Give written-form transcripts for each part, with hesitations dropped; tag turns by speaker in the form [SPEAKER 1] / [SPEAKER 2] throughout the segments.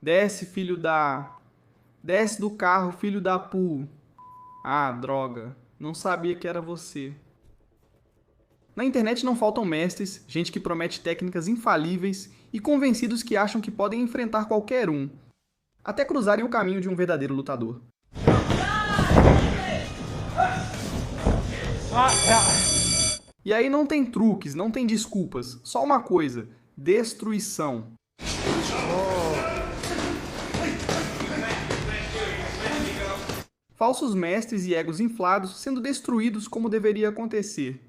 [SPEAKER 1] Desce, filho da... Desce do carro, filho da pu. Ah, droga. Não sabia que era você. Na internet não faltam mestres, gente que promete técnicas infalíveis e convencidos que acham que podem enfrentar qualquer um, até cruzarem o caminho de um verdadeiro lutador. E aí não tem truques, não tem desculpas, só uma coisa: destruição. Falsos mestres e egos inflados sendo destruídos como deveria acontecer.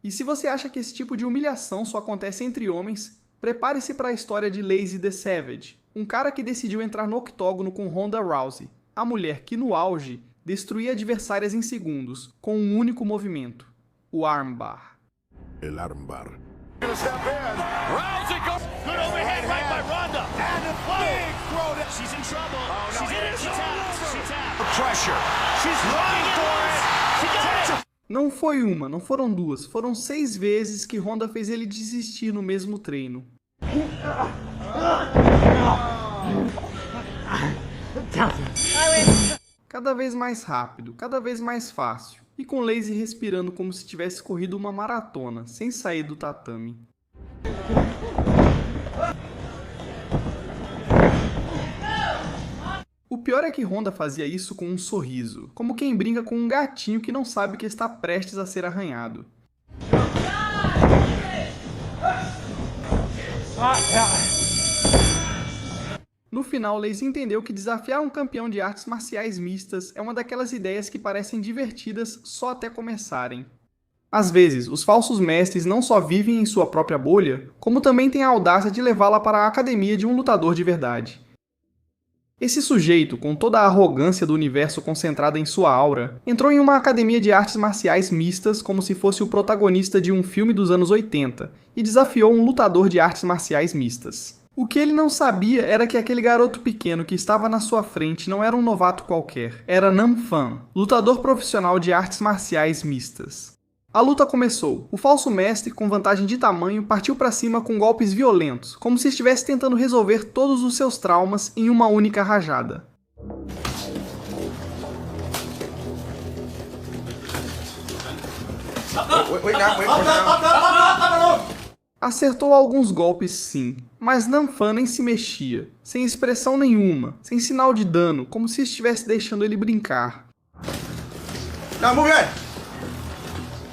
[SPEAKER 1] E se você acha que esse tipo de humilhação só acontece entre homens, prepare-se para a história de Lacey the Savage, um cara que decidiu entrar no octógono com Ronda Rousey, a mulher que no auge destruía adversárias em segundos, com um único movimento, o armbar.
[SPEAKER 2] El armbar.
[SPEAKER 1] Não foi uma, não foram duas, foram 6 vezes que Ronda fez ele desistir no mesmo treino. Cada vez mais rápido, cada vez mais fácil, e com Lacey respirando como se tivesse corrido uma maratona, sem sair do tatame. O pior é que Ronda fazia isso com um sorriso, como quem brinca com um gatinho que não sabe que está prestes a ser arranhado. No final, Lacey entendeu que desafiar um campeão de artes marciais mistas é uma daquelas ideias que parecem divertidas só até começarem. Às vezes, os falsos mestres não só vivem em sua própria bolha, como também têm a audácia de levá-la para a academia de um lutador de verdade. Esse sujeito, com toda a arrogância do universo concentrada em sua aura, entrou em uma academia de artes marciais mistas como se fosse o protagonista de um filme dos anos 80 e desafiou um lutador de artes marciais mistas. O que ele não sabia era que aquele garoto pequeno que estava na sua frente não era um novato qualquer, era Nam Phan, lutador profissional de artes marciais mistas. A luta começou. O falso mestre, com vantagem de tamanho, partiu para cima com golpes violentos, como se estivesse tentando resolver todos os seus traumas em uma única rajada. Acertou alguns golpes sim, mas Nam Phan nem se mexia, sem expressão nenhuma, sem sinal de dano, como se estivesse deixando ele brincar.
[SPEAKER 2] Now move it.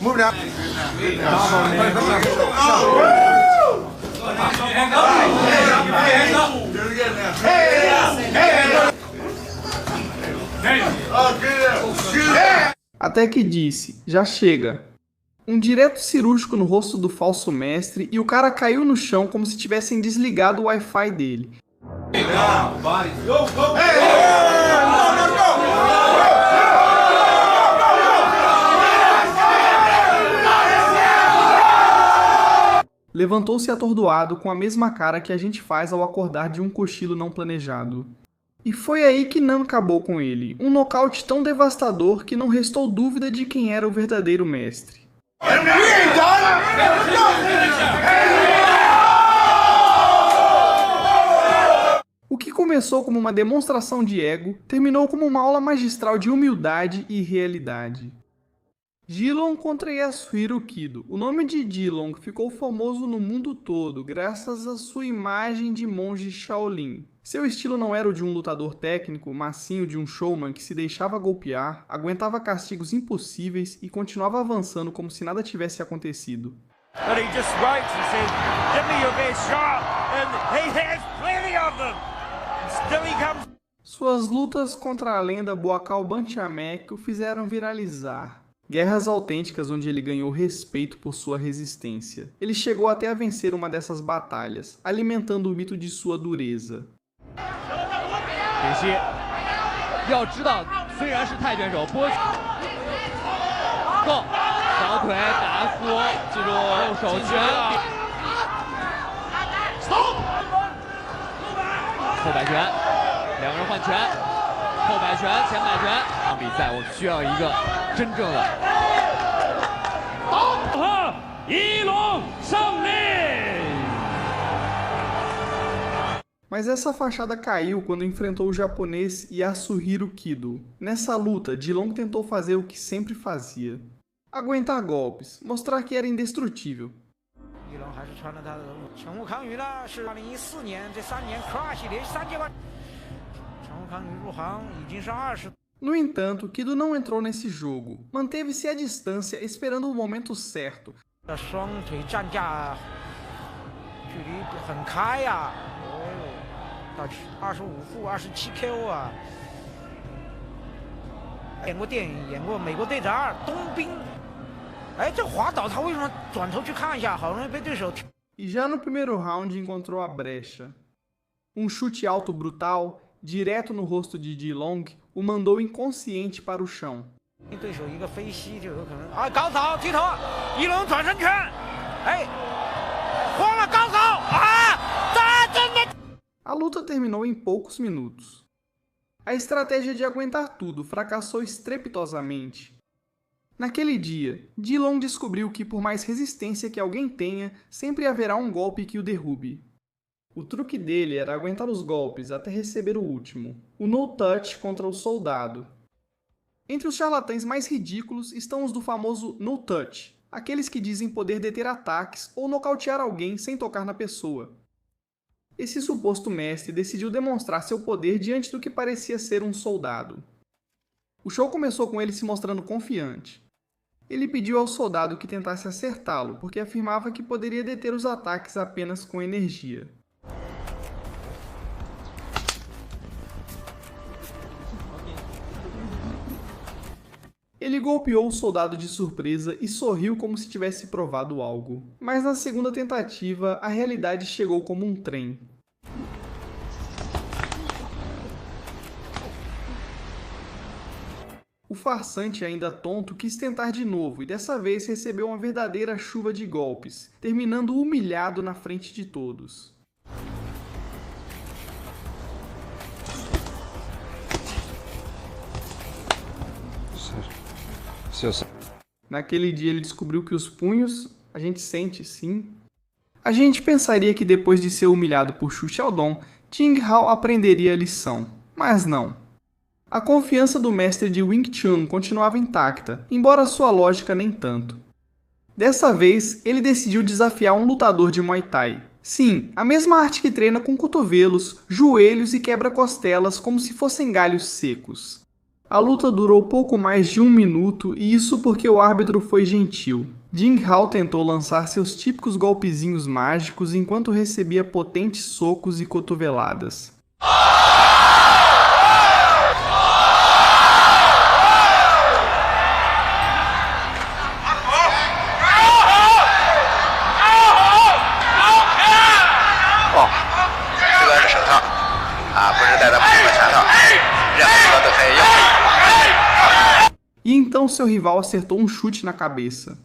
[SPEAKER 2] Move now.
[SPEAKER 1] Até que disse, já chega. Um direto cirúrgico no rosto do falso mestre e o cara caiu no chão como se tivessem desligado o Wi-Fi dele. Levantou-se atordoado com a mesma cara que a gente faz ao acordar de um cochilo não planejado. E foi aí que Nam acabou com ele, um nocaute tão devastador que não restou dúvida de quem era o verdadeiro mestre. O que começou como uma demonstração de ego, terminou como uma aula magistral de humildade e realidade. Jilong contra Yasuhiro Kido. O nome de Jilong ficou famoso no mundo todo graças à sua imagem de monge Shaolin. Seu estilo não era o de um lutador técnico, mas sim o de um showman que se deixava golpear, aguentava castigos impossíveis e continuava avançando como se nada tivesse acontecido. Suas lutas contra a lenda Buakaw Banchamek o fizeram viralizar. Guerras autênticas onde ele ganhou respeito por sua resistência. Ele chegou até a vencer uma dessas batalhas, alimentando o mito de sua dureza. Mas essa fachada caiu quando enfrentou o japonês Yasuhiro Kido. Nessa luta, Dilong tentou fazer o que sempre fazia: aguentar golpes, mostrar que era indestrutível. No entanto, Kido não entrou nesse jogo. Manteve-se à distância, esperando o momento certo. E já no primeiro round encontrou a brecha. Um chute alto brutal, direto no rosto de Dilong, o mandou inconsciente para o chão. A luta terminou em poucos minutos. A estratégia de aguentar tudo fracassou estrepitosamente. Naquele dia, Dilong descobriu que por mais resistência que alguém tenha, sempre haverá um golpe que o derrube. O truque dele era aguentar os golpes até receber o último, o no touch contra o soldado. Entre os charlatães mais ridículos estão os do famoso no touch, aqueles que dizem poder deter ataques ou nocautear alguém sem tocar na pessoa. Esse suposto mestre decidiu demonstrar seu poder diante do que parecia ser um soldado. O show começou com ele se mostrando confiante. Ele pediu ao soldado que tentasse acertá-lo, porque afirmava que poderia deter os ataques apenas com energia. Ele golpeou o soldado de surpresa e sorriu como se tivesse provado algo. Mas na segunda tentativa, a realidade chegou como um trem. O farsante, ainda tonto, quis tentar de novo e dessa vez recebeu uma verdadeira chuva de golpes, terminando humilhado na frente de todos. Naquele dia ele descobriu que os punhos a gente sente, sim. A gente pensaria que depois de ser humilhado por Xu Xiaodong, Jing Hao aprenderia a lição, mas não. A confiança do mestre de Wing Chun continuava intacta, embora sua lógica nem tanto. Dessa vez, ele decidiu desafiar um lutador de Muay Thai. Sim, a mesma arte que treina com cotovelos, joelhos e quebra-costelas como se fossem galhos secos. A luta durou pouco mais de 1 minuto e isso porque o árbitro foi gentil. Jing Hao tentou lançar seus típicos golpezinhos mágicos enquanto recebia potentes socos e cotoveladas. E então seu rival acertou um chute na cabeça.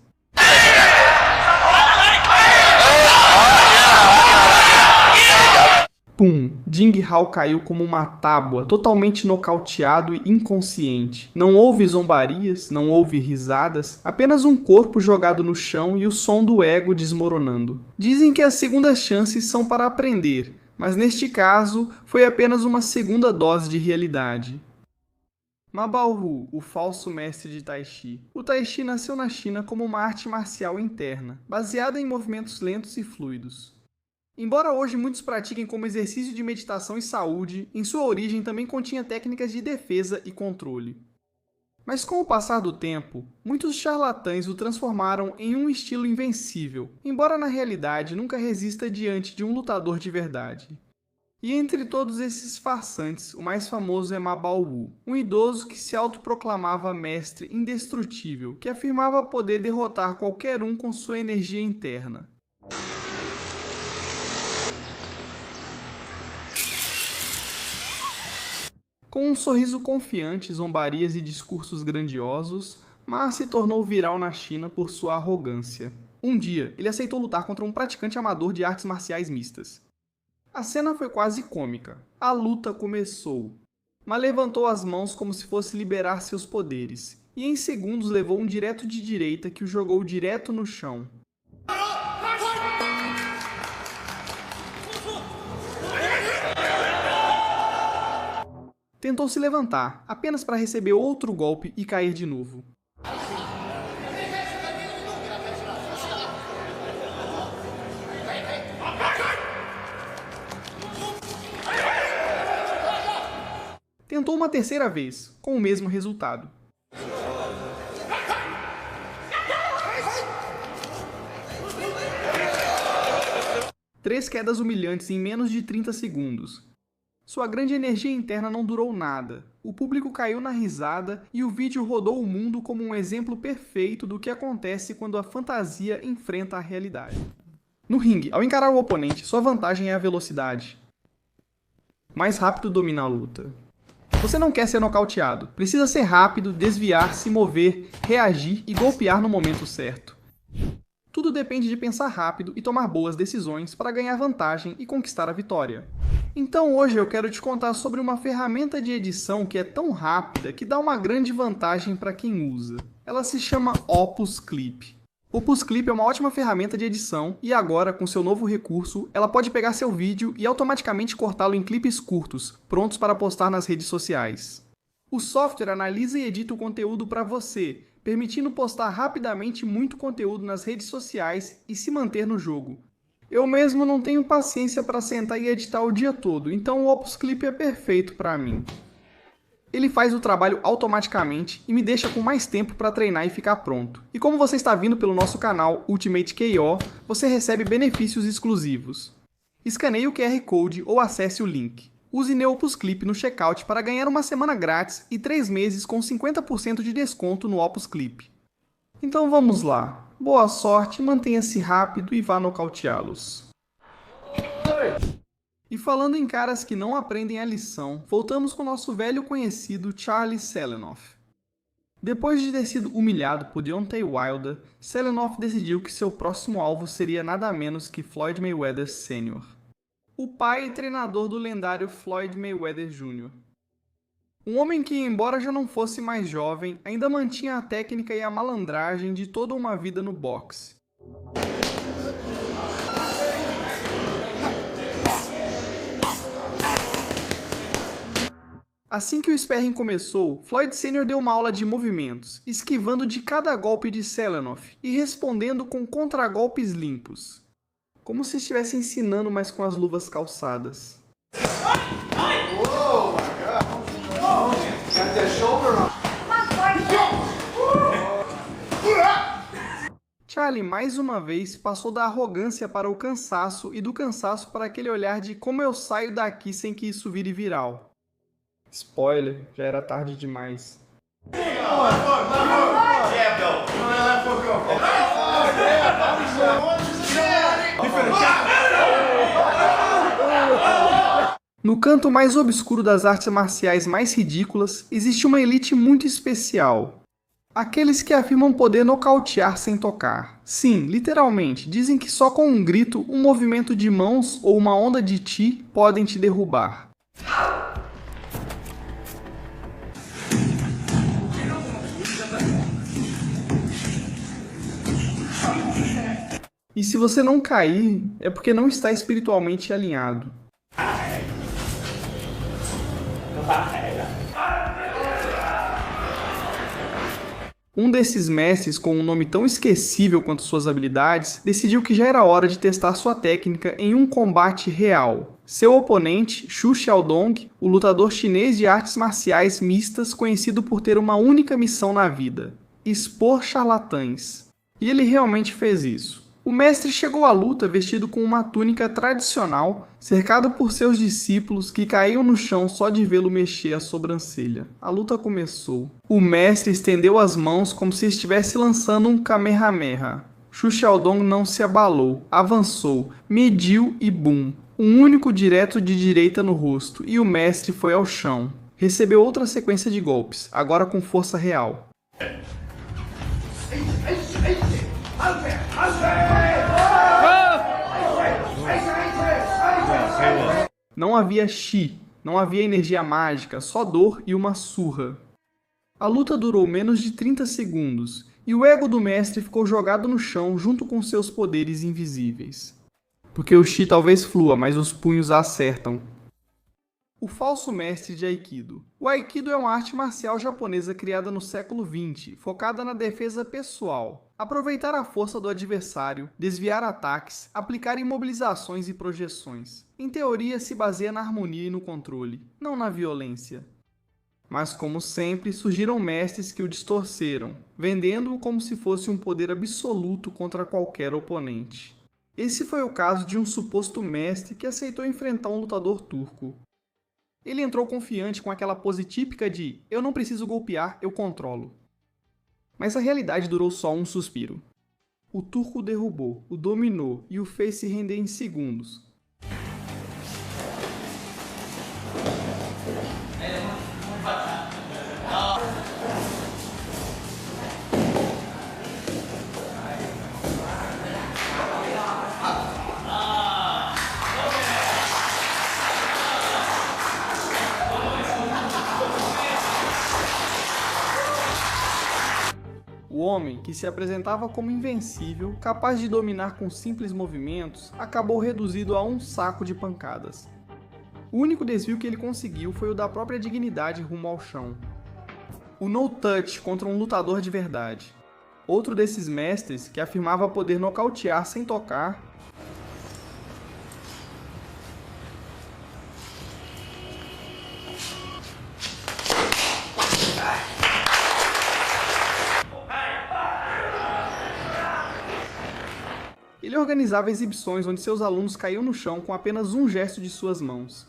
[SPEAKER 1] Pum! Jing Hao caiu como uma tábua, totalmente nocauteado e inconsciente. Não houve zombarias, não houve risadas, apenas um corpo jogado no chão e o som do ego desmoronando. Dizem que as segundas chances são para aprender, mas neste caso foi apenas uma segunda dose de realidade. Ma Baowu, o falso mestre de Tai Chi. O Tai Chi nasceu na China como uma arte marcial interna, baseada em movimentos lentos e fluidos. Embora hoje muitos pratiquem como exercício de meditação e saúde, em sua origem também continha técnicas de defesa e controle. Mas com o passar do tempo, muitos charlatães o transformaram em um estilo invencível, embora na realidade nunca resista diante de um lutador de verdade. E entre todos esses farsantes, o mais famoso é Ma Baowu, um idoso que se autoproclamava mestre indestrutível, que afirmava poder derrotar qualquer um com sua energia interna. Com um sorriso confiante, zombarias e discursos grandiosos, Ma se tornou viral na China por sua arrogância. Um dia, ele aceitou lutar contra um praticante amador de artes marciais mistas. A cena foi quase cômica. A luta começou. Ma levantou as mãos como se fosse liberar seus poderes, e em segundos levou um direto de direita que o jogou direto no chão. Tentou se levantar, apenas para receber outro golpe e cair de novo. Tentou uma terceira vez, com o mesmo resultado. Três quedas humilhantes em menos de 30 segundos. Sua grande energia interna não durou nada. O público caiu na risada e o vídeo rodou o mundo como um exemplo perfeito do que acontece quando a fantasia enfrenta a realidade. No ringue, ao encarar o oponente, sua vantagem é a velocidade. Mais rápido domina a luta. Você não quer ser nocauteado, precisa ser rápido, desviar, se mover, reagir e golpear no momento certo. Tudo depende de pensar rápido e tomar boas decisões para ganhar vantagem e conquistar a vitória. Então hoje eu quero te contar sobre uma ferramenta de edição que é tão rápida que dá uma grande vantagem para quem usa. Ela se chama Opus Clip. Opus Clip é uma ótima ferramenta de edição e agora, com seu novo recurso, ela pode pegar seu vídeo e automaticamente cortá-lo em clipes curtos, prontos para postar nas redes sociais. O software analisa e edita o conteúdo para você, permitindo postar rapidamente muito conteúdo nas redes sociais e se manter no jogo. Eu mesmo não tenho paciência para sentar e editar o dia todo, então o Opus Clip é perfeito para mim. Ele faz o trabalho automaticamente e me deixa com mais tempo para treinar e ficar pronto. E como você está vindo pelo nosso canal Ultimate KO, você recebe benefícios exclusivos. Escaneie o QR Code ou acesse o link. Use Opus Clip no checkout para ganhar uma semana grátis e 3 meses com 50% de desconto no Opus Clip. Então vamos lá. Boa sorte, mantenha-se rápido e vá nocauteá-los. E falando em caras que não aprendem a lição, voltamos com o nosso velho conhecido Charlie Selenoff. Depois de ter sido humilhado por Deontay Wilder, Selenoff decidiu que seu próximo alvo seria nada menos que Floyd Mayweather Sr., o pai e treinador do lendário Floyd Mayweather Jr. Um homem que, embora já não fosse mais jovem, ainda mantinha a técnica e a malandragem de toda uma vida no boxe. Assim que o sparring começou, Floyd Sr. deu uma aula de movimentos, esquivando de cada golpe de Selenoff e respondendo com contragolpes limpos. Como se estivesse ensinando, mas com as luvas calçadas. Charlie, mais uma vez, passou da arrogância para o cansaço e do cansaço para aquele olhar de como eu saio daqui sem que isso vire viral. Spoiler, já era tarde demais. No canto mais obscuro das artes marciais mais ridículas, existe uma elite muito especial. Aqueles que afirmam poder nocautear sem tocar. Sim, literalmente, dizem que só com um grito, um movimento de mãos ou uma onda de chi podem te derrubar. E se você não cair, é porque não está espiritualmente alinhado. Um desses mestres, com um nome tão esquecível quanto suas habilidades, decidiu que já era hora de testar sua técnica em um combate real. Seu oponente, Xu Xiaodong, o lutador chinês de artes marciais mistas conhecido por ter uma única missão na vida: expor charlatães. E ele realmente fez isso. O mestre chegou à luta vestido com uma túnica tradicional, cercado por seus discípulos que caíam no chão só de vê-lo mexer a sobrancelha. A luta começou. O mestre estendeu as mãos como se estivesse lançando um Kamehameha. Xu Xiaodong não se abalou, avançou, mediu e bum. Um único direto de direita no rosto e o mestre foi ao chão. Recebeu outra sequência de golpes, agora com força real. Não havia chi, não havia energia mágica, só dor e uma surra. A luta durou menos de 30 segundos, e o ego do mestre ficou jogado no chão junto com seus poderes invisíveis. Porque o chi talvez flua, mas os punhos acertam. O falso mestre de Aikido. O Aikido é uma arte marcial japonesa criada no século XX, focada na defesa pessoal. Aproveitar a força do adversário, desviar ataques, aplicar imobilizações e projeções. Em teoria, se baseia na harmonia e no controle, não na violência. Mas, como sempre, surgiram mestres que o distorceram, vendendo-o como se fosse um poder absoluto contra qualquer oponente. Esse foi o caso de um suposto mestre que aceitou enfrentar um lutador turco. Ele entrou confiante com aquela pose típica de "eu não preciso golpear, eu controlo". Mas a realidade durou só um suspiro. O turco o derrubou, o dominou e o fez se render em segundos. O homem, que se apresentava como invencível, capaz de dominar com simples movimentos, acabou reduzido a um saco de pancadas. O único desvio que ele conseguiu foi o da própria dignidade rumo ao chão. O no-touch contra um lutador de verdade. Outro desses mestres que afirmava poder nocautear sem tocar, ele organizava exibições onde seus alunos caíam no chão com apenas um gesto de suas mãos.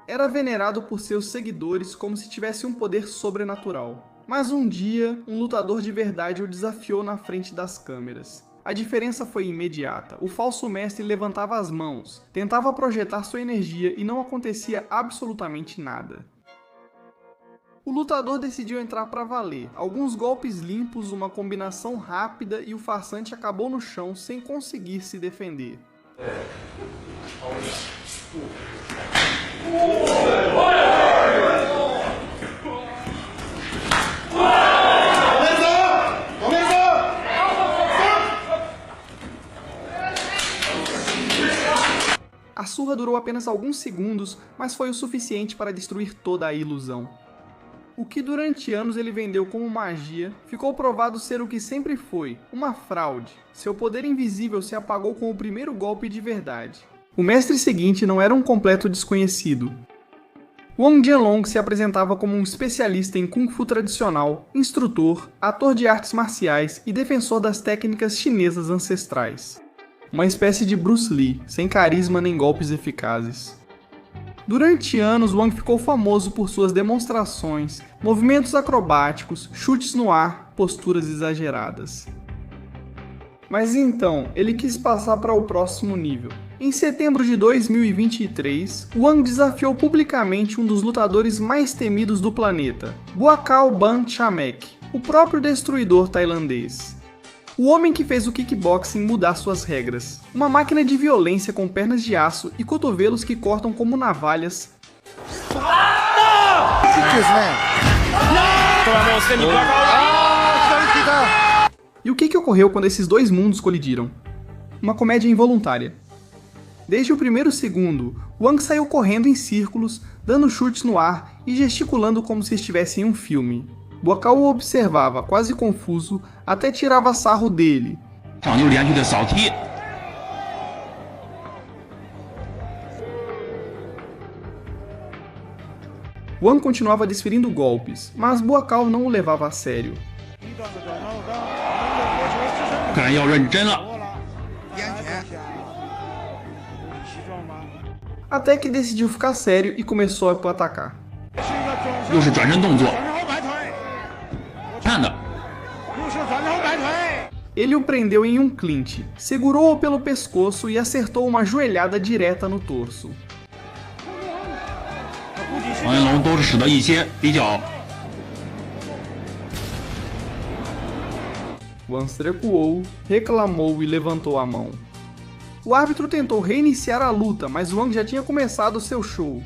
[SPEAKER 1] Era venerado por seus seguidores como se tivesse um poder sobrenatural. Mas um dia, um lutador de verdade o desafiou na frente das câmeras. A diferença foi imediata. O falso mestre levantava as mãos, tentava projetar sua energia e não acontecia absolutamente nada. O lutador decidiu entrar para valer. Alguns golpes limpos, uma combinação rápida e o farsante acabou no chão sem conseguir se defender. A surra durou apenas alguns segundos, mas foi o suficiente para destruir toda a ilusão. O que durante anos ele vendeu como magia, ficou provado ser o que sempre foi, uma fraude. Seu poder invisível se apagou com o primeiro golpe de verdade. O mestre seguinte não era um completo desconhecido. Wang Jianlong se apresentava como um especialista em Kung Fu tradicional, instrutor, ator de artes marciais e defensor das técnicas chinesas ancestrais. Uma espécie de Bruce Lee, sem carisma nem golpes eficazes. Durante anos, Wang ficou famoso por suas demonstrações, movimentos acrobáticos, chutes no ar, posturas exageradas. Mas então, ele quis passar para o próximo nível. Em setembro de 2023, Wang desafiou publicamente um dos lutadores mais temidos do planeta, Buakaw Ban Chamek, o próprio destruidor tailandês. O homem que fez o kickboxing mudar suas regras. Uma máquina de violência com pernas de aço e cotovelos que cortam como navalhas. E o que ocorreu quando esses dois mundos colidiram? Uma comédia involuntária. Desde o primeiro segundo, Wang saiu correndo em círculos, dando chutes no ar e gesticulando como se estivesse em um filme. Buakaw o observava, quase confuso, até tirava sarro dele. Wang continuava desferindo golpes, mas Buakaw não o levava a sério. Até que decidiu ficar sério e começou a atacar. Ele o prendeu em um clinch, segurou-o pelo pescoço e acertou uma joelhada direta no torso. Wang recuou, reclamou e levantou a mão. O árbitro tentou reiniciar a luta, mas Wang já tinha começado seu show.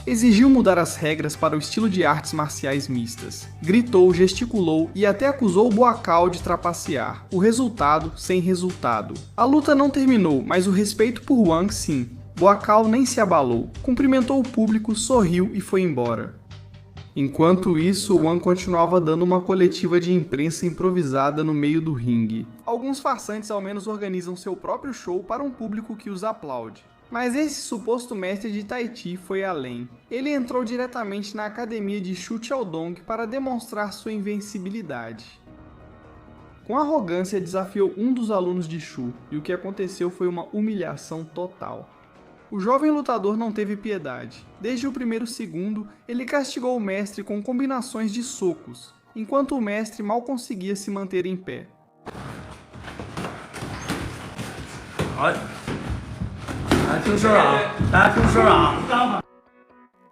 [SPEAKER 1] Exigiu mudar as regras para o estilo de artes marciais mistas. Gritou, gesticulou e até acusou o Buakaw de trapacear. O resultado, sem resultado. A luta não terminou, mas o respeito por Wang sim. Buakaw nem se abalou, cumprimentou o público, sorriu e foi embora. Enquanto isso, Wang continuava dando uma coletiva de imprensa improvisada no meio do ringue. Alguns farsantes ao menos organizam seu próprio show para um público que os aplaude. Mas esse suposto mestre de Tai Chi foi além. Ele entrou diretamente na academia de Xu Xiaodong para demonstrar sua invencibilidade. Com arrogância desafiou um dos alunos de Xu, e o que aconteceu foi uma humilhação total. O jovem lutador não teve piedade. Desde o primeiro segundo, ele castigou o mestre com combinações de socos, enquanto o mestre mal conseguia se manter em pé.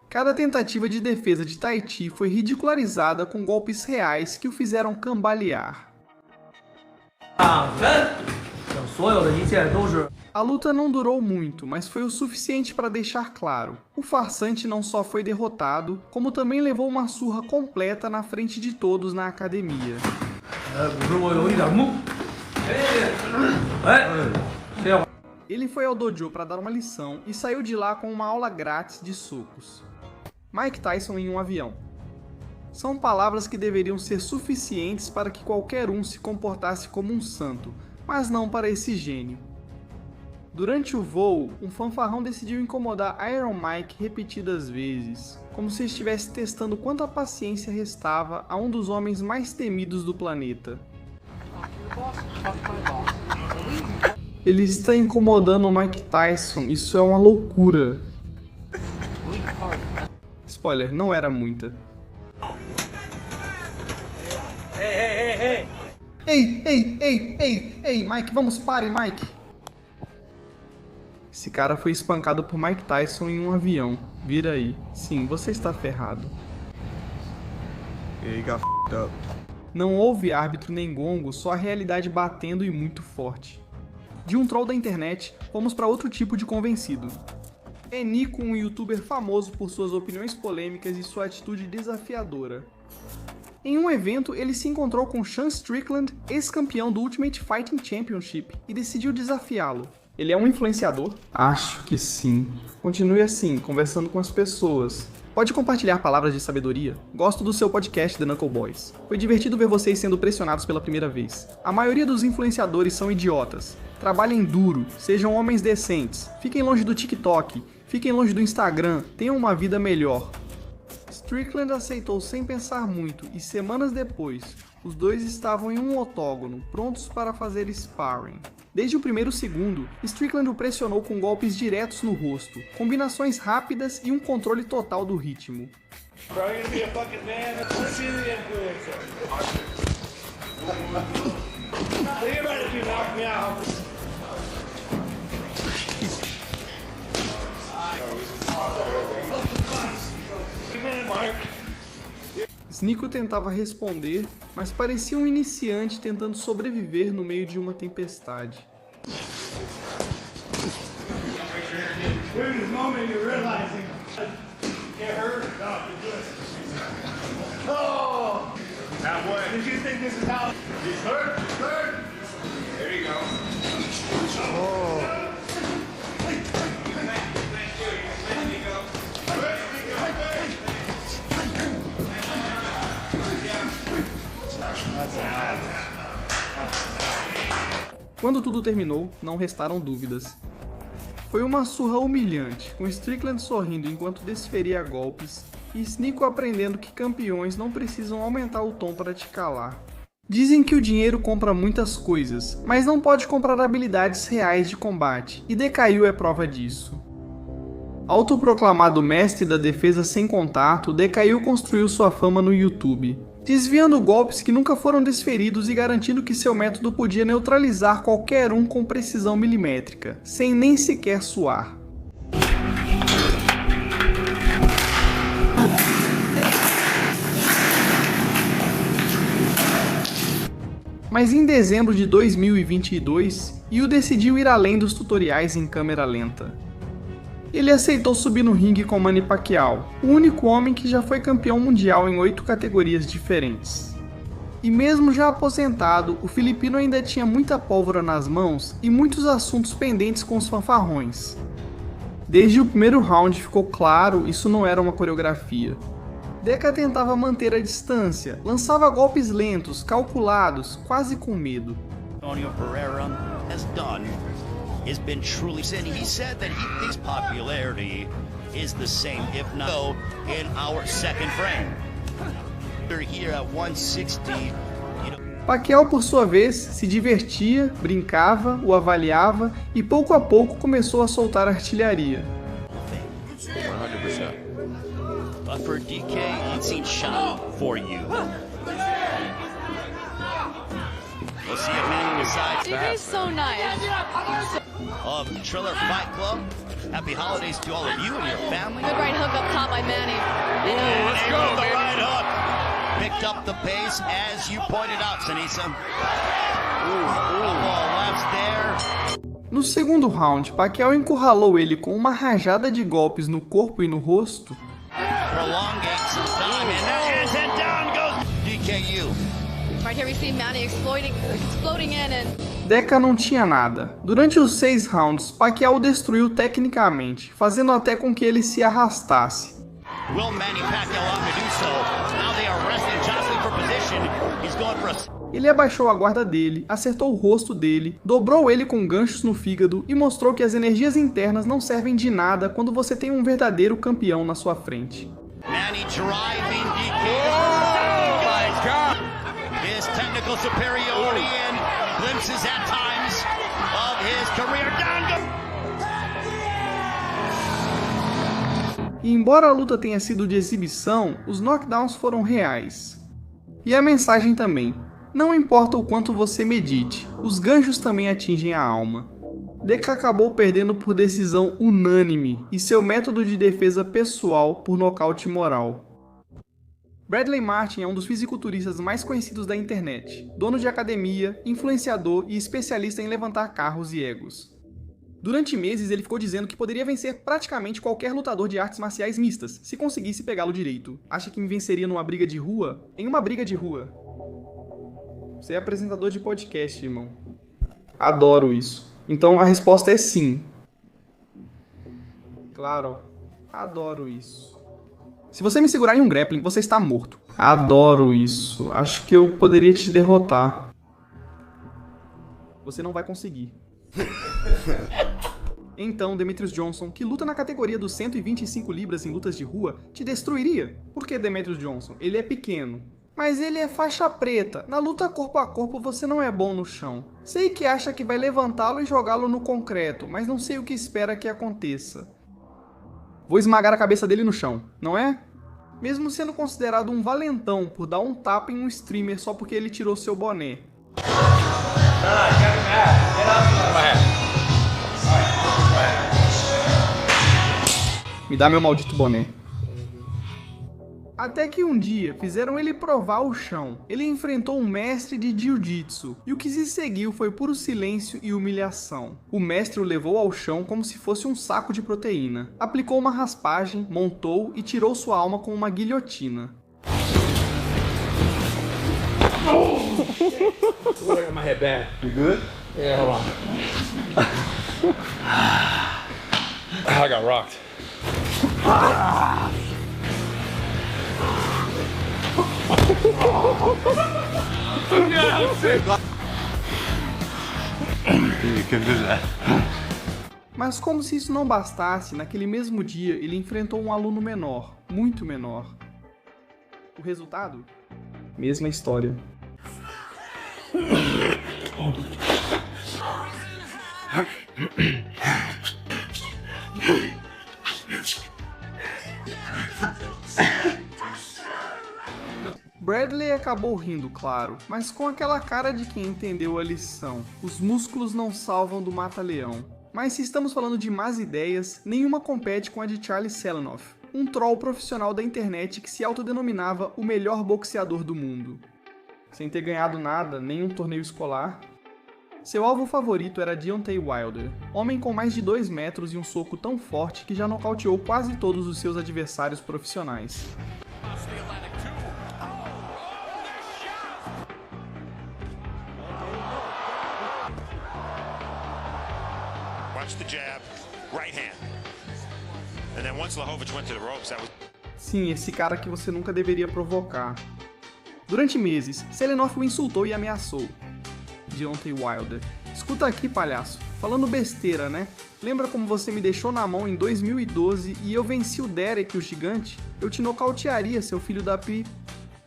[SPEAKER 1] Cada tentativa de defesa de Tai Chi foi ridicularizada com golpes reais que o fizeram cambalear. A luta não durou muito, mas foi o suficiente para deixar claro. O farsante não só foi derrotado, como também levou uma surra completa na frente de todos na academia. Ele foi ao dojo para dar uma lição e saiu de lá com uma aula grátis de socos. Mike Tyson em um avião. São palavras que deveriam ser suficientes para que qualquer um se comportasse como um santo, mas não para esse gênio. Durante o voo, um fanfarrão decidiu incomodar Iron Mike repetidas vezes, como se estivesse testando quanta paciência restava a um dos homens mais temidos do planeta. Ele está incomodando o Mike Tyson, isso é uma loucura. Spoiler, não era muita. Ei, Mike, vamos, pare, Mike. Esse cara foi espancado por Mike Tyson em um avião. Vira aí. Sim, você está ferrado.
[SPEAKER 2] Yeah, he got f***ed up.
[SPEAKER 1] Não houve árbitro nem gongo, só a realidade batendo e muito forte. De um troll da internet, vamos para outro tipo de convencido. É Nico, um youtuber famoso por suas opiniões polêmicas e sua atitude desafiadora. Em um evento, ele se encontrou com Sean Strickland, ex-campeão do Ultimate Fighting Championship, e decidiu desafiá-lo. Ele é um influenciador? Acho que sim. Continue assim, conversando com as pessoas. Pode compartilhar palavras de sabedoria? Gosto do seu podcast, The Knuckle Boys. Foi divertido ver vocês sendo pressionados pela primeira vez. A maioria dos influenciadores são idiotas. Trabalhem duro, sejam homens decentes, fiquem longe do TikTok, fiquem longe do Instagram, tenham uma vida melhor. Strickland aceitou sem pensar muito e semanas depois, os dois estavam em um octógono, prontos para fazer sparring. Desde o primeiro segundo, Strickland o pressionou com golpes diretos no rosto, combinações rápidas e um controle total do ritmo. Sneako tentava responder, mas parecia um iniciante tentando sobreviver no meio de uma tempestade. Quando tudo terminou, não restaram dúvidas. Foi uma surra humilhante, com Strickland sorrindo enquanto desferia golpes e Sneako aprendendo que campeões não precisam aumentar o tom para te calar. Dizem que o dinheiro compra muitas coisas, mas não pode comprar habilidades reais de combate, e Decaiu é prova disso. Autoproclamado mestre da defesa sem contato, Decaiu construiu sua fama no YouTube, desviando golpes que nunca foram desferidos e garantindo que seu método podia neutralizar qualquer um com precisão milimétrica, sem nem sequer suar. Mas em dezembro de 2022, e o decidiu ir além dos tutoriais em câmera lenta. Ele aceitou subir no ringue com Manny Pacquiao, o único homem que já foi campeão mundial em 8 categorias diferentes. E mesmo já aposentado, o filipino ainda tinha muita pólvora nas mãos e muitos assuntos pendentes com os fanfarrões. Desde o primeiro round ficou claro, isso não era uma coreografia. Deca tentava manter a distância, lançava golpes lentos, calculados, quase com medo.
[SPEAKER 3] Antonio Pereira has done has been truly said. He said that he thinks popularity is the same, if not so, in our second frame. We're here at 160.
[SPEAKER 1] Pacquiao, por sua vez, se divertia, brincava, o avaliava e pouco a pouco começou a soltar artilharia.
[SPEAKER 2] 100%.
[SPEAKER 3] But for DK, he'd seen shot for you. We'll see if Manny decides.
[SPEAKER 4] DK's so nice.
[SPEAKER 3] Of Triller Fight Club. Happy holidays to all of you and your family.
[SPEAKER 4] Good right hook up top by Manny.
[SPEAKER 3] Let's go, the right hook. Picked up the pace as you pointed out, Sinisa. Couple lefts there.
[SPEAKER 1] No segundo round, Pacquiao encurralou ele com uma rajada de golpes no corpo e no rosto.
[SPEAKER 3] Prolongate some time, and that is it. Down goes DKU.
[SPEAKER 4] Right here we see Manny exploding in and
[SPEAKER 1] Deca não tinha nada. Durante os 6 rounds, Pacquiao o destruiu tecnicamente, fazendo até com que ele se arrastasse.
[SPEAKER 3] Will Manny Pacquiao out to do so? Now they are resting, jostling for position. He's going for a...
[SPEAKER 1] Ele abaixou a guarda dele, acertou o rosto dele, dobrou ele com ganchos no fígado e mostrou que as energias internas não servem de nada quando você tem um verdadeiro campeão na sua frente.
[SPEAKER 3] Manny driving DK. Oh my God! His technical superiority and glimpses at times of his career. Down goes...
[SPEAKER 1] E embora a luta tenha sido de exibição, os knockdowns foram reais. E a mensagem também. Não importa o quanto você medite, os ganchos também atingem a alma. Deca acabou perdendo por decisão unânime e seu método de defesa pessoal por nocaute moral. Bradley Martin é um dos fisiculturistas mais conhecidos da internet, dono de academia, influenciador e especialista em levantar carros e egos. Durante meses ele ficou dizendo que poderia vencer praticamente qualquer lutador de artes marciais mistas, se conseguisse pegá-lo direito. Acha que me venceria numa briga de rua? Em uma briga de rua. Você é apresentador de podcast, irmão. Adoro isso. Então a resposta é sim. Claro, adoro isso. Se você me segurar em um grappling, você está morto. Adoro isso. Acho que eu poderia te derrotar. Você não vai conseguir. Então, Demetrius Johnson, que luta na categoria dos 125 libras em lutas de rua, te destruiria. Por que Demetrius Johnson? Ele é pequeno. Mas ele é faixa preta. Na luta corpo a corpo você não é bom no chão. Sei que acha que vai levantá-lo e jogá-lo no concreto, mas não sei o que espera que aconteça. Vou esmagar a cabeça dele no chão, não é? Mesmo sendo considerado um valentão por dar um tapa em um streamer só porque ele tirou seu boné. Me dá meu maldito boné. Até que um dia fizeram ele provar o chão. Ele enfrentou um mestre de jiu-jitsu e o que se seguiu foi puro silêncio e humilhação. O mestre o levou ao chão como se fosse um saco de proteína. Aplicou uma raspagem, montou e tirou sua alma com uma guilhotina.
[SPEAKER 5] Look at my head bad.
[SPEAKER 2] You good?
[SPEAKER 5] Yeah, hold on. I got rocked.
[SPEAKER 2] You can do that.
[SPEAKER 1] Mas como se isso não bastasse, naquele mesmo dia ele enfrentou um aluno menor, muito menor. O resultado? Mesma história. Bradley acabou rindo, claro, mas com aquela cara de quem entendeu a lição. Os músculos não salvam do mata-leão. Mas se estamos falando de más ideias, nenhuma compete com a de Charlie Selenoff, um troll profissional da internet que se autodenominava o melhor boxeador do mundo. Sem ter ganhado nada, nem um torneio escolar. Seu alvo favorito era Deontay Wilder, homem com mais de 2 metros e um soco tão forte que já nocauteou quase todos os seus adversários profissionais.
[SPEAKER 6] Watch the jab, right hand. And then once Blachowicz went to the ropes, that was...
[SPEAKER 1] Sim, esse cara que você nunca deveria provocar. Durante meses, Selenov o insultou e ameaçou. Deontay Wilder: escuta aqui, palhaço, falando besteira, né? Lembra como você me deixou na mão em 2012 e eu venci o Derek, o gigante? Eu te nocautearia, seu filho da pi.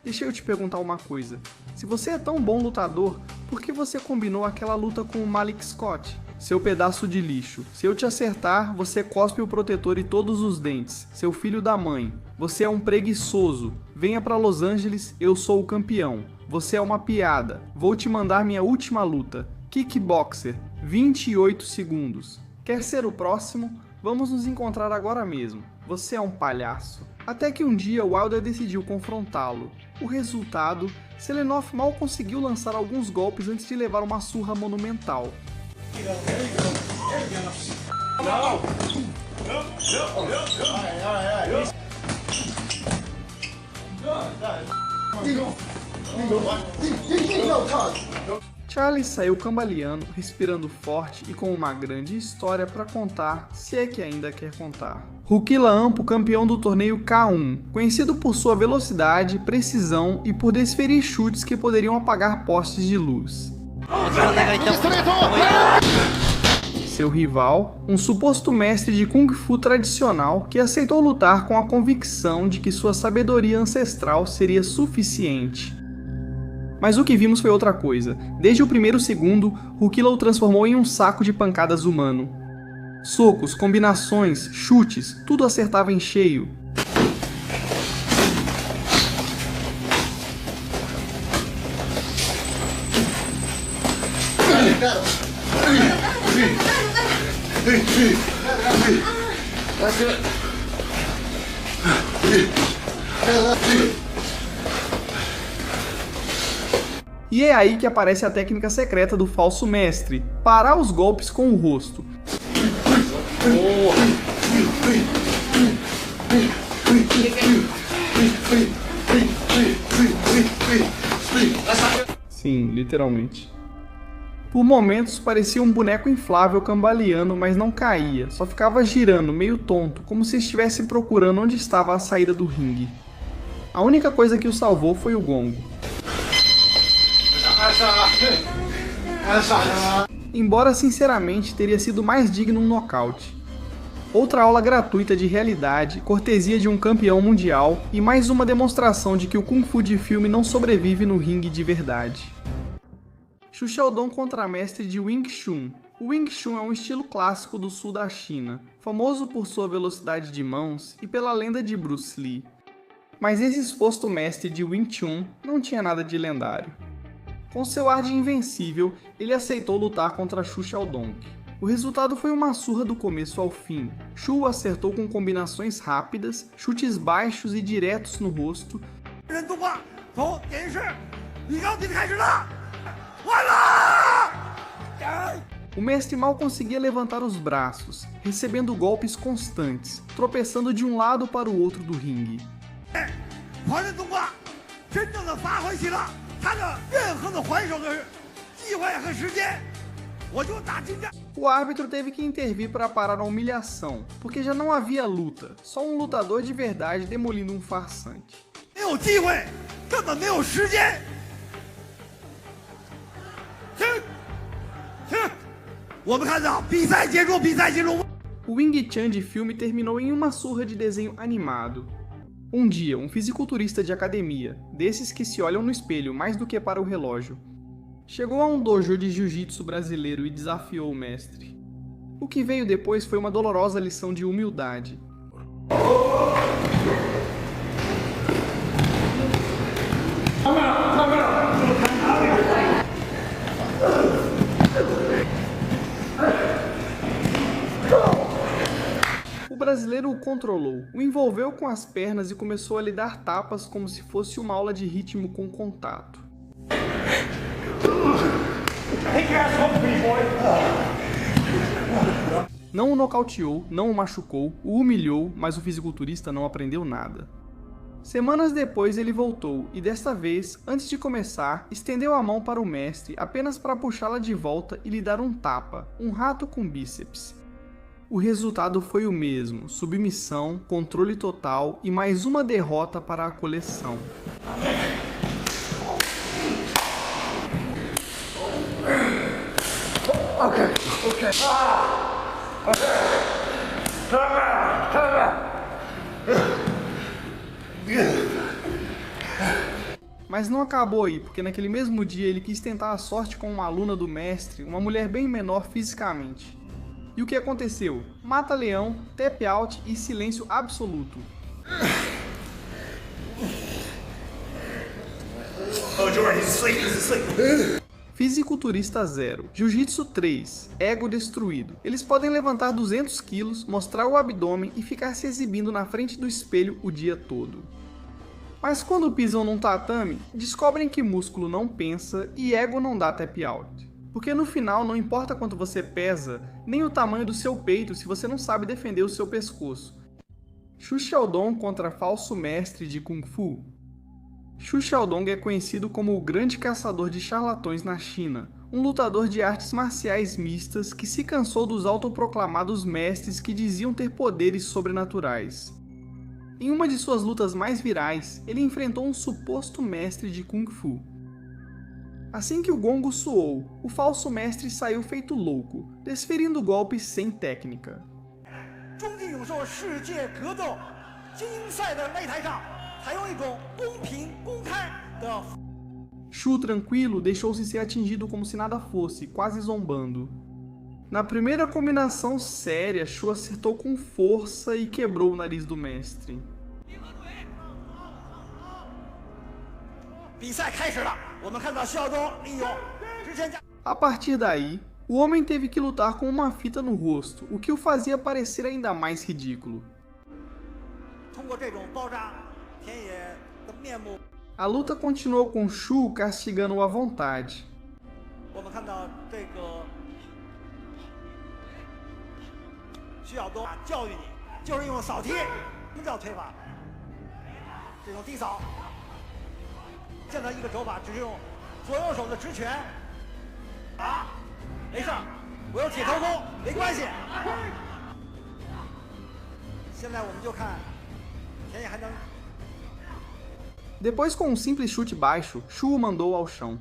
[SPEAKER 1] Deixa eu te perguntar uma coisa. Se você é tão bom lutador, por que você combinou aquela luta com o Malik Scott? Seu pedaço de lixo. Se eu te acertar, você cospe o protetor e todos os dentes. Seu filho da mãe. Você é um preguiçoso. Venha pra Los Angeles, eu sou o campeão. Você é uma piada. Vou te mandar minha última luta. Kickboxer. 28 segundos. Quer ser o próximo? Vamos nos encontrar agora mesmo. Você é um palhaço. Até que um dia Wilder decidiu confrontá-lo. O resultado, Selenov mal conseguiu lançar alguns golpes antes de levar uma surra monumental. Charlie saiu cambaleando, respirando forte e com uma grande história para contar, se é que ainda quer contar. Rukila Ampo, campeão do torneio K1, conhecido por sua velocidade, precisão e por desferir chutes que poderiam apagar postes de luz. Seu rival, um suposto mestre de Kung Fu tradicional que aceitou lutar com a convicção de que sua sabedoria ancestral seria suficiente. Mas o que vimos foi outra coisa. Desde o primeiro segundo, Rukila o transformou em um saco de pancadas humano. Socos, combinações, chutes, tudo acertava em cheio. E é aí que aparece a técnica secreta do falso mestre: parar os golpes com o rosto. Sim, literalmente. Por momentos parecia um boneco inflável cambaleando, mas não caía, só ficava girando, meio tonto, como se estivesse procurando onde estava a saída do ringue. A única coisa que o salvou foi o gongo. Embora sinceramente teria sido mais digno um nocaute. Outra aula gratuita de realidade, cortesia de um campeão mundial e mais uma demonstração de que o Kung Fu de filme não sobrevive no ringue de verdade. Xu Xiaodong contra mestre de Wing Chun. O Wing Chun é um estilo clássico do sul da China, famoso por sua velocidade de mãos e pela lenda de Bruce Lee. Mas esse suposto mestre de Wing Chun não tinha nada de lendário. Com seu ar de invencível, ele aceitou lutar contra Xu Xiaodong. O resultado foi uma surra do começo ao fim. Xu o acertou com combinações rápidas, chutes baixos e diretos no rosto. O mestre mal conseguia levantar os braços, recebendo golpes constantes, tropeçando de um lado para o outro do ringue. O árbitro teve que intervir para parar a humilhação, porque já não havia luta, só um lutador de verdade demolindo um farsante. O Wing Chun de filme terminou em uma surra de desenho animado. Um dia, um fisiculturista de academia, desses que se olham no espelho mais do que para o relógio, chegou a um dojo de jiu-jitsu brasileiro e desafiou o mestre. O que veio depois foi uma dolorosa lição de humildade. O brasileiro o controlou, o envolveu com as pernas e começou a lhe dar tapas como se fosse uma aula de ritmo com contato. Não o nocauteou, não o machucou, o humilhou, mas o fisiculturista não aprendeu nada. Semanas depois ele voltou e desta vez, antes de começar, estendeu a mão para o mestre apenas para puxá-la de volta e lhe dar um tapa, um rato com bíceps. O resultado foi o mesmo, submissão, controle total e mais uma derrota para a coleção. Mas não acabou aí, porque naquele mesmo dia ele quis tentar a sorte com uma aluna do mestre, uma mulher bem menor fisicamente. E o que aconteceu? Mata-leão, tap out e silêncio absoluto. Fisiculturista 0, Jiu-Jitsu 3, ego destruído. Eles podem levantar 200 quilos, mostrar o abdômen e ficar se exibindo na frente do espelho o dia todo. Mas quando pisam num tatame, descobrem que músculo não pensa e ego não dá tap out. Porque no final não importa quanto você pesa, nem o tamanho do seu peito se você não sabe defender o seu pescoço. Xu Xiaodong contra falso mestre de Kung Fu. Xu Xiaodong é conhecido como o grande caçador de charlatões na China, um lutador de artes marciais mistas que se cansou dos autoproclamados mestres que diziam ter poderes sobrenaturais. Em uma de suas lutas mais virais, ele enfrentou um suposto mestre de Kung Fu. Assim que o gongo soou, o falso mestre saiu feito louco, desferindo golpes sem técnica. Xu, tranquilo, deixou-se ser atingido como se nada fosse, quase zombando. Na primeira combinação séria, Xu acertou com força e quebrou o nariz do mestre. A partir daí, o homem teve que lutar com uma fita no rosto, o que o fazia parecer ainda mais ridículo. A luta continuou com Xu castigando-o à vontade. Depois, com um simples chute baixo, Xu o mandou ao chão.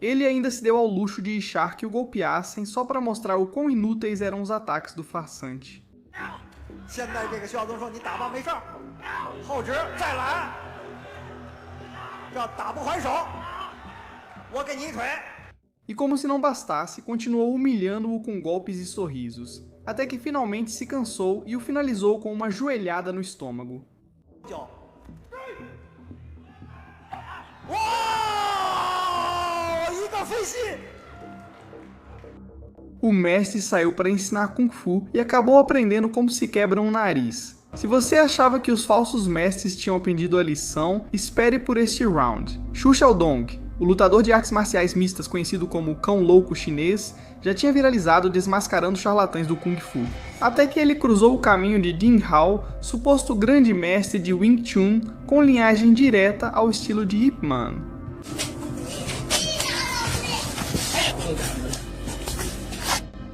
[SPEAKER 1] Ele ainda se deu ao luxo de deixar que o golpeassem só para mostrar o quão inúteis eram os ataques do farsante. E como se não bastasse, continuou humilhando-o com golpes e sorrisos, até que finalmente se cansou e o finalizou com uma joelhada no estômago. O mestre saiu para ensinar Kung Fu e acabou aprendendo como se quebra um nariz. Se você achava que os falsos mestres tinham aprendido a lição, espere por este round. Xu Xiaodong, o lutador de artes marciais mistas conhecido como Cão Louco Chinês, já tinha viralizado desmascarando charlatães do Kung Fu. Até que ele cruzou o caminho de Ding Hao, suposto grande mestre de Wing Chun, com linhagem direta ao estilo de Ip Man.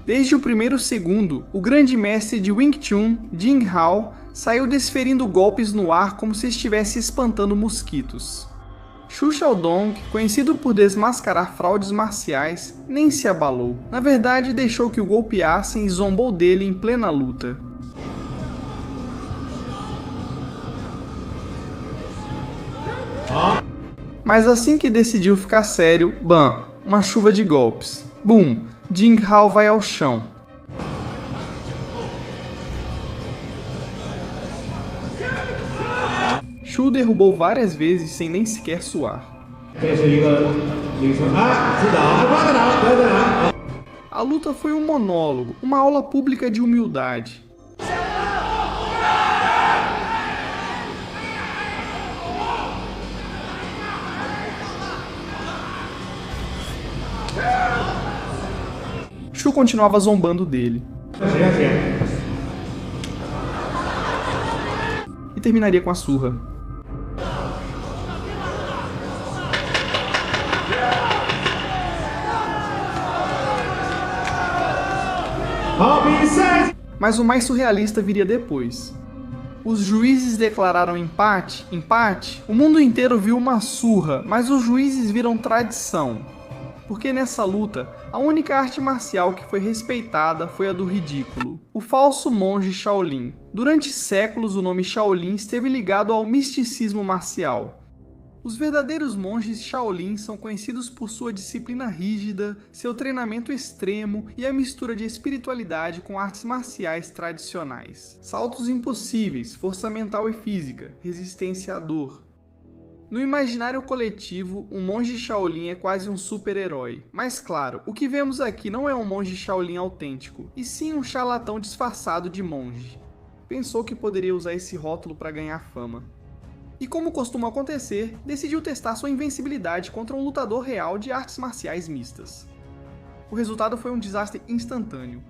[SPEAKER 1] Desde o primeiro segundo, o grande mestre de Wing Chun, Ding Hao, saiu desferindo golpes no ar como se estivesse espantando mosquitos. Xu Xiaodong, conhecido por desmascarar fraudes marciais, nem se abalou. Na verdade, deixou que o golpeassem e zombou dele em plena luta. Mas assim que decidiu ficar sério, bam, uma chuva de golpes. Bum, Ding Hao vai ao chão. Xu derrubou várias vezes sem nem sequer suar. A luta foi um monólogo, uma aula pública de humildade. Shu continuava zombando dele. E terminaria com a surra. Mas o mais surrealista viria depois. Os juízes declararam empate, o mundo inteiro viu uma surra, mas os juízes viram tradição. Porque nessa luta, a única arte marcial que foi respeitada foi a do ridículo, o falso monge Shaolin. Durante séculos o nome Shaolin esteve ligado ao misticismo marcial. Os verdadeiros monges Shaolin são conhecidos por sua disciplina rígida, seu treinamento extremo e a mistura de espiritualidade com artes marciais tradicionais. Saltos impossíveis, força mental e física, resistência à dor. No imaginário coletivo, um monge Shaolin é quase um super-herói. Mas claro, o que vemos aqui não é um monge Shaolin autêntico, e sim um charlatão disfarçado de monge. Pensou que poderia usar esse rótulo para ganhar fama. E como costuma acontecer, decidiu testar sua invencibilidade contra um lutador real de artes marciais mistas. O resultado foi um desastre instantâneo.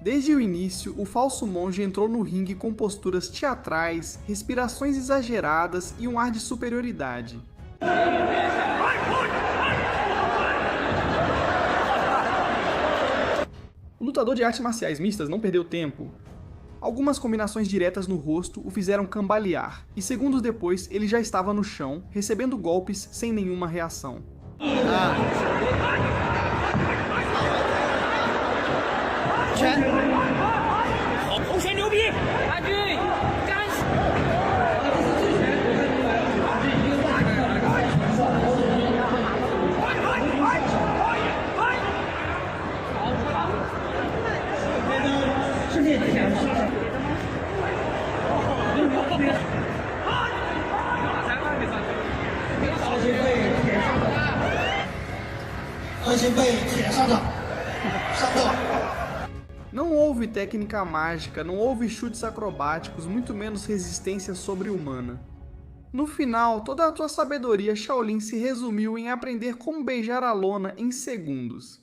[SPEAKER 1] Desde o início, o falso monge entrou no ringue com posturas teatrais, respirações exageradas e um ar de superioridade. O lutador de artes marciais mistas não perdeu tempo. Algumas combinações diretas no rosto o fizeram cambalear, e segundos depois ele já estava no chão, recebendo golpes sem nenhuma reação. Não houve técnica mágica, não houve chutes acrobáticos, muito menos resistência sobre-humana. No final, toda a sua sabedoria Shaolin se resumiu em aprender como beijar a lona em segundos.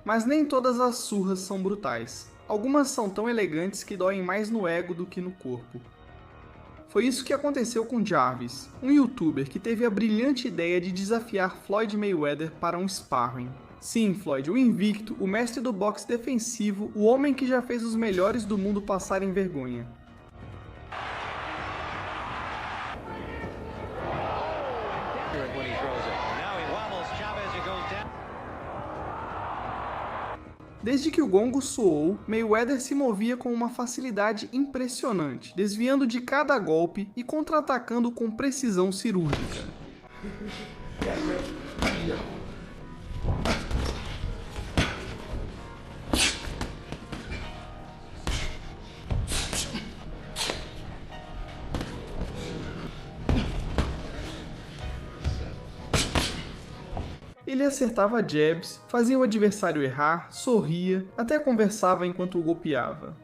[SPEAKER 1] Mas nem todas as surras são brutais. Algumas são tão elegantes que doem mais no ego do que no corpo. Foi isso que aconteceu com Jarvis, um youtuber que teve a brilhante ideia de desafiar Floyd Mayweather para um sparring. Sim, Floyd, o invicto, o mestre do boxe defensivo, o homem que já fez os melhores do mundo passarem vergonha. Desde que o gongo soou, Mayweather se movia com uma facilidade impressionante, desviando de cada golpe e contra-atacando com precisão cirúrgica. Ele acertava jabs, fazia o adversário errar, sorria, até conversava enquanto o golpeava.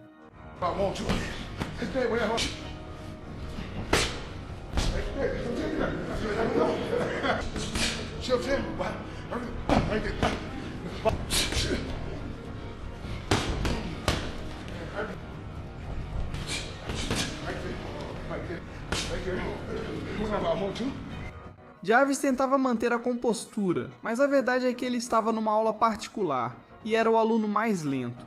[SPEAKER 1] Jarvis tentava manter a compostura, mas a verdade é que ele estava numa aula particular e era o aluno mais lento.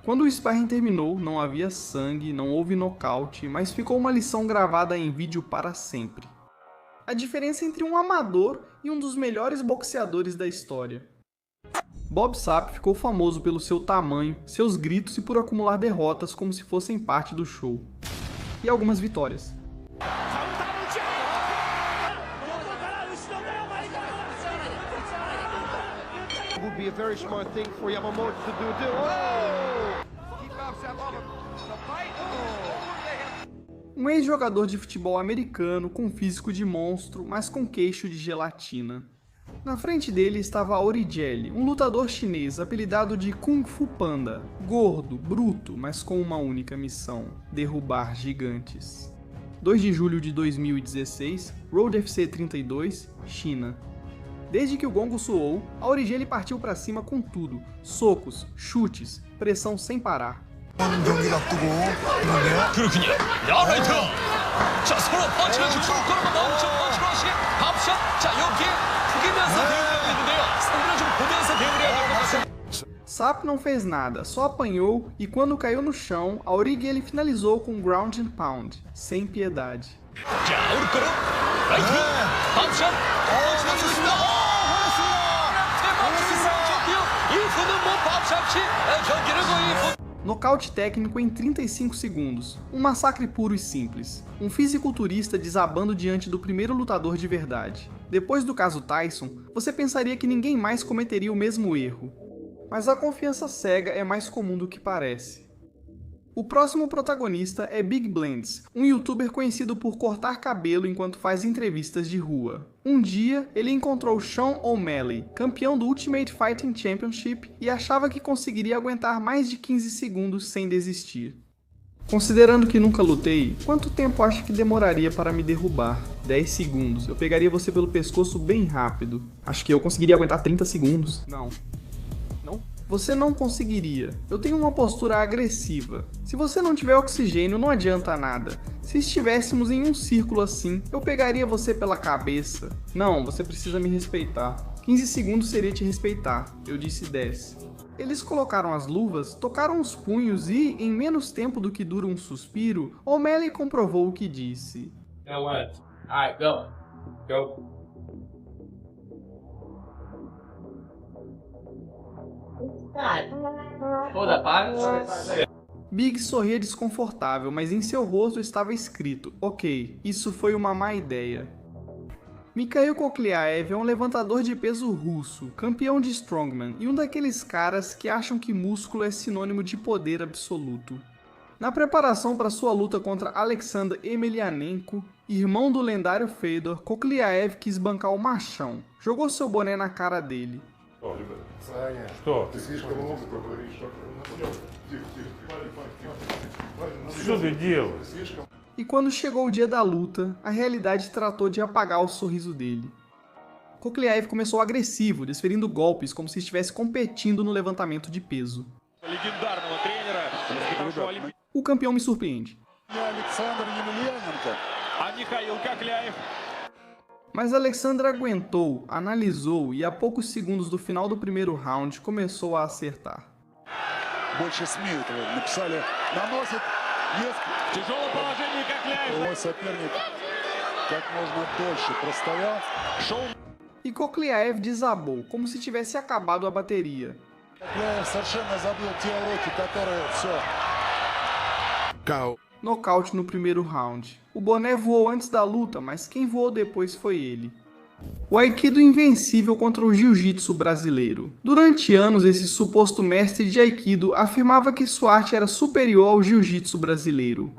[SPEAKER 1] Quando o sparring terminou, não havia sangue, não houve nocaute, mas ficou uma lição gravada em vídeo para sempre. A diferença entre um amador e um dos melhores boxeadores da história. Bob Sapp ficou famoso pelo seu tamanho, seus gritos e por acumular derrotas como se fossem parte do show. E algumas vitórias.
[SPEAKER 7] Would be a very smart thing for Yamamoto to do too. Oh! He bounces that ball. The fight. Oh!
[SPEAKER 1] Um ex-jogador de futebol americano com físico de monstro, mas com queixo de gelatina. Na frente dele estava Aurigelli, um lutador chinês apelidado de Kung Fu Panda, gordo, bruto, mas com uma única missão: derrubar gigantes. 2 de julho de 2016, Road FC 32, China. Desde que o gongo soou, Aurigelli partiu para cima com tudo: socos, chutes, pressão sem parar. Sapp não fez nada, só apanhou e quando caiu no chão, Aurigelli finalizou com ground and pound, sem piedade. Nocaute técnico em 35 segundos. Um massacre puro e simples. Um fisiculturista desabando diante do primeiro lutador de verdade. Depois do caso Tyson, você pensaria que ninguém mais cometeria o mesmo erro. Mas a confiança cega é mais comum do que parece. O próximo protagonista é Big Blends, um youtuber conhecido por cortar cabelo enquanto faz entrevistas de rua. Um dia, ele encontrou Sean O'Malley, campeão do Ultimate Fighting Championship, e achava que conseguiria aguentar mais de 15 segundos sem desistir. Considerando que nunca lutei, quanto tempo acha que demoraria para me derrubar? 10 segundos. Eu pegaria você pelo pescoço bem rápido. Acho que eu conseguiria aguentar 30 segundos. Não. Você não conseguiria. Eu tenho uma postura agressiva. Se você não tiver oxigênio, não adianta nada. Se estivéssemos em um círculo assim, eu pegaria você pela cabeça. Não, você precisa me respeitar. 15 segundos seria te respeitar. Eu disse 10. Eles colocaram as luvas, tocaram os punhos e, em menos tempo do que dura um suspiro, O'Malley comprovou o que disse.
[SPEAKER 5] Now what? Alright, go. Go.
[SPEAKER 1] Big sorria desconfortável, mas em seu rosto estava escrito: ok, isso foi uma má ideia. Mikhail Kokliaev é um levantador de peso russo, campeão de Strongman e um daqueles caras que acham que músculo é sinônimo de poder absoluto. Na preparação para sua luta contra Alexander Emelianenko, irmão do lendário Fedor, Kokliaev quis bancar o machão, jogou seu boné na cara dele.
[SPEAKER 2] Что? Что ты делаешь?
[SPEAKER 1] E quando chegou o dia da luta, a realidade tratou de apagar o sorriso dele. Kokliaev começou agressivo, desferindo golpes como se estivesse competindo no levantamento de peso. O campeão me surpreende. Mas Alexander aguentou, analisou e a poucos segundos do final do primeiro round começou a acertar. E Kokliaev desabou, como se tivesse acabado a bateria. Nocaute no primeiro round. O boné voou antes da luta, mas quem voou depois foi ele. O Aikido invencível contra o Jiu-Jitsu brasileiro. Durante anos, esse suposto mestre de Aikido afirmava que sua arte era superior ao Jiu-Jitsu brasileiro.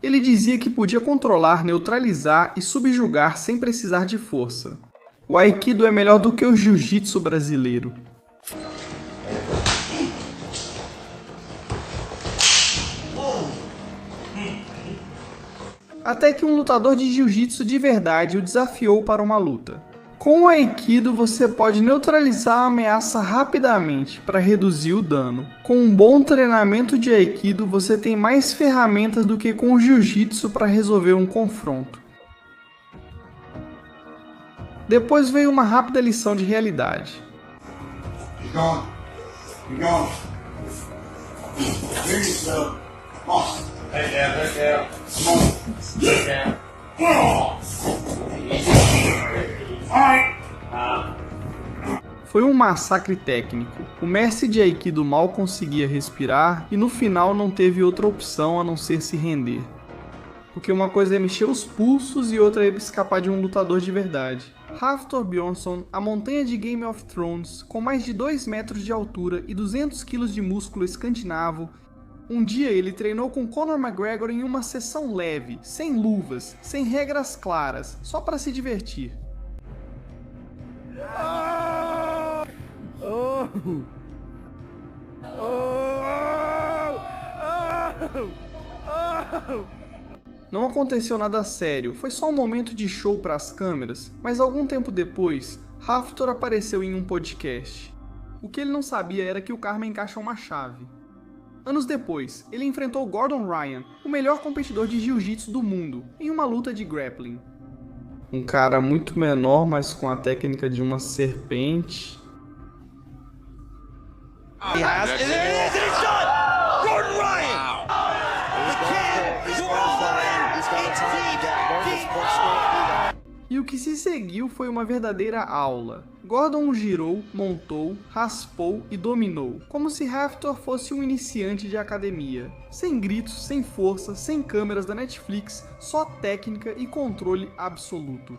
[SPEAKER 1] Ele dizia que podia controlar, neutralizar e subjugar sem precisar de força. O Aikido é melhor do que o Jiu-Jitsu brasileiro. Até que um lutador de jiu-jitsu de verdade o desafiou para uma luta. Com o Aikido você pode neutralizar a ameaça rapidamente para reduzir o dano. Com um bom treinamento de Aikido você tem mais ferramentas do que com o jiu-jitsu para resolver um confronto. Depois veio uma rápida lição de realidade. Foi um massacre técnico. O mestre de Aikido mal conseguia respirar e no final não teve outra opção a não ser se render. Porque uma coisa é mexer os pulsos e outra é escapar de um lutador de verdade. Hafthor Bjornsson, a montanha de Game of Thrones, com mais de 2 metros de altura e 200 kg de músculo escandinavo, Um dia ele treinou com Conor McGregor em uma sessão leve, sem luvas, sem regras claras, só para se divertir. Não aconteceu nada sério, foi só um momento de show para as câmeras, mas algum tempo depois, Hafthor apareceu em um podcast. O que ele não sabia era que o karma encaixa uma chave. Anos depois, ele enfrentou Gordon Ryan, o melhor competidor de jiu-jitsu do mundo, em uma luta de grappling. Um cara muito menor, mas com a técnica de uma serpente.
[SPEAKER 3] He has it. It is. It's done. Gordon Ryan. The kid. Gordon Ryan. It's deep.
[SPEAKER 1] E o que se seguiu foi uma verdadeira aula. Gordon o girou, montou, raspou e dominou, como se Hafthor fosse um iniciante de academia. Sem gritos, sem força, sem câmeras da Netflix, só técnica e controle absoluto.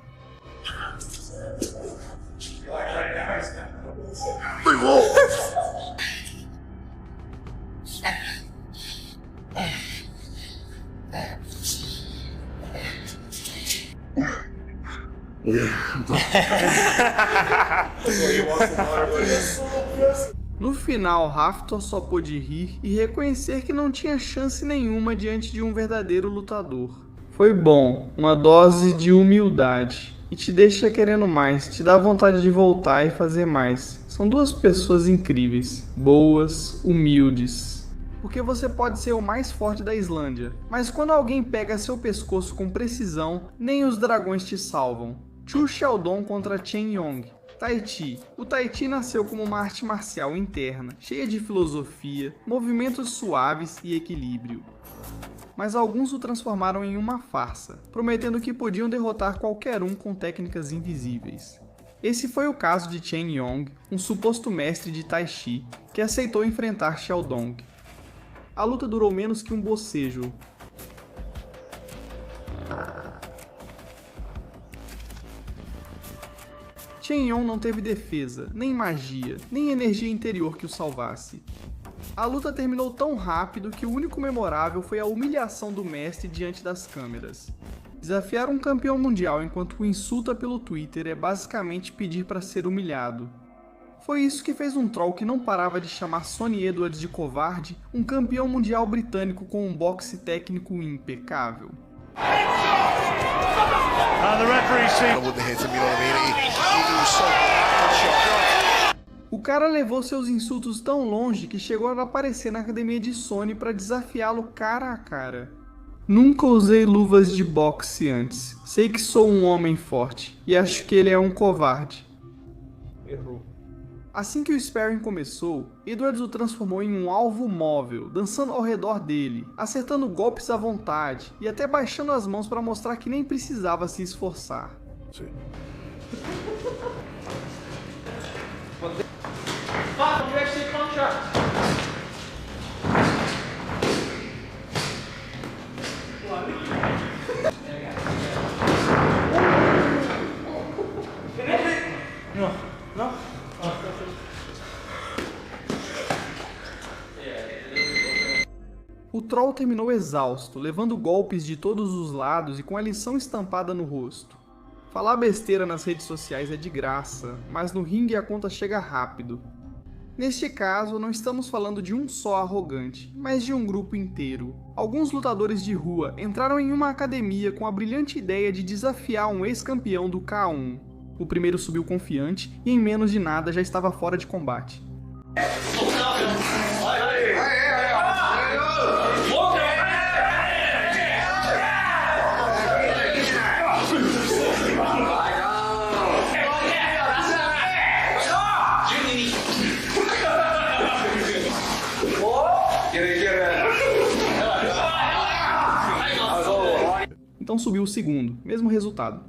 [SPEAKER 1] No final, Hafthor só pôde rir e reconhecer que não tinha chance nenhuma diante de um verdadeiro lutador. Foi bom, uma dose de humildade. E te deixa querendo mais, te dá vontade de voltar e fazer mais. São duas pessoas incríveis, boas, humildes. Porque você pode ser o mais forte da Islândia, mas quando alguém pega seu pescoço com precisão, nem os dragões te salvam. Chu Sheldon contra Chen Yong. Tai Chi. O Tai Chi nasceu como uma arte marcial interna, cheia de filosofia, movimentos suaves e equilíbrio. Mas alguns o transformaram em uma farsa, prometendo que podiam derrotar qualquer um com técnicas invisíveis. Esse foi o caso de Chen Yong, um suposto mestre de Tai Chi, que aceitou enfrentar Sheldon. A luta durou menos que um bocejo. Chen Yong não teve defesa, nem magia, nem energia interior que o salvasse. A luta terminou tão rápido que o único memorável foi a humilhação do mestre diante das câmeras. Desafiar um campeão mundial enquanto o insulta pelo Twitter é basicamente pedir para ser humilhado. Foi isso que fez um troll que não parava de chamar Sonny Edwards de covarde, um campeão mundial britânico com um boxe técnico impecável. O cara levou seus insultos tão longe que chegou a aparecer na academia de Sonny para desafiá-lo cara a cara. Nunca usei luvas de boxe antes. Sei que sou um homem forte e acho que ele é um covarde. Errou. Assim que o sparring começou, Edwards o transformou em um alvo móvel, dançando ao redor dele, acertando golpes à vontade e até baixando as mãos para mostrar que nem precisava se esforçar. Sim. O troll terminou exausto, levando golpes de todos os lados e com a lição estampada no rosto. Falar besteira nas redes sociais é de graça, mas no ringue a conta chega rápido. Neste caso, não estamos falando de um só arrogante, mas de um grupo inteiro. Alguns lutadores de rua entraram em uma academia com a brilhante ideia de desafiar um ex-campeão do K1. O primeiro subiu confiante e em menos de nada já estava fora de combate. Então subiu o segundo, mesmo resultado.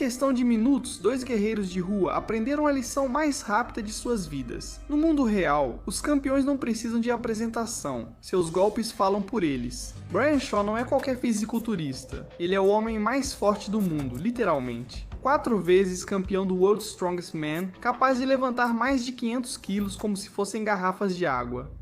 [SPEAKER 1] questão de minutos, 2 guerreiros de rua aprenderam a lição mais rápida de suas vidas. No mundo real, os campeões não precisam de apresentação, seus golpes falam por eles. Brian Shaw não é qualquer fisiculturista, ele é o homem mais forte do mundo, literalmente. 4 vezes campeão do World's Strongest Man, capaz de levantar mais de 500 quilos como se fossem garrafas de água.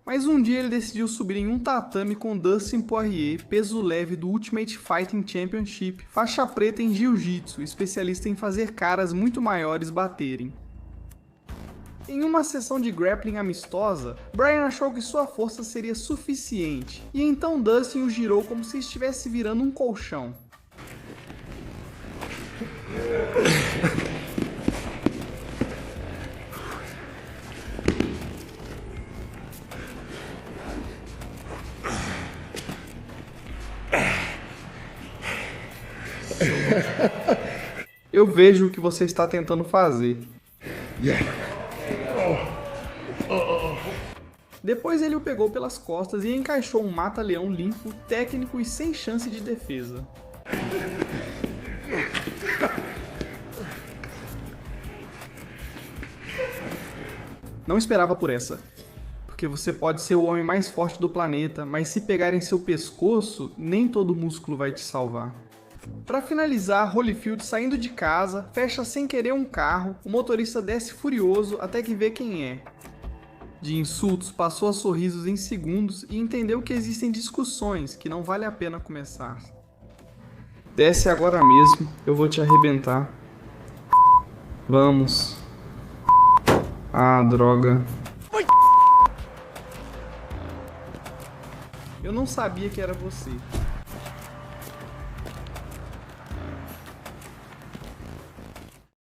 [SPEAKER 1] Mas um dia ele decidiu subir em um tatame com Dustin Poirier, peso leve do Ultimate Fighting Championship, faixa preta em Jiu-Jitsu, especialista em fazer caras muito maiores baterem. Em uma sessão de grappling amistosa, Brian achou que sua força seria suficiente, e então Dustin o girou como se estivesse virando um colchão. Eu vejo o que você está tentando fazer. Depois ele o pegou pelas costas e encaixou um mata-leão limpo, técnico e sem chance de defesa. Não esperava por essa. Porque você pode ser o homem mais forte do planeta, mas se pegarem seu pescoço, nem todo músculo vai te salvar. Para finalizar, Holyfield saindo de casa, fecha sem querer um carro, o motorista desce furioso até que vê quem é. De insultos passou a sorrisos em segundos e entendeu que existem discussões que não vale a pena começar. Desce agora mesmo, eu vou te arrebentar. Vamos. Ah, droga. Eu não sabia que era você.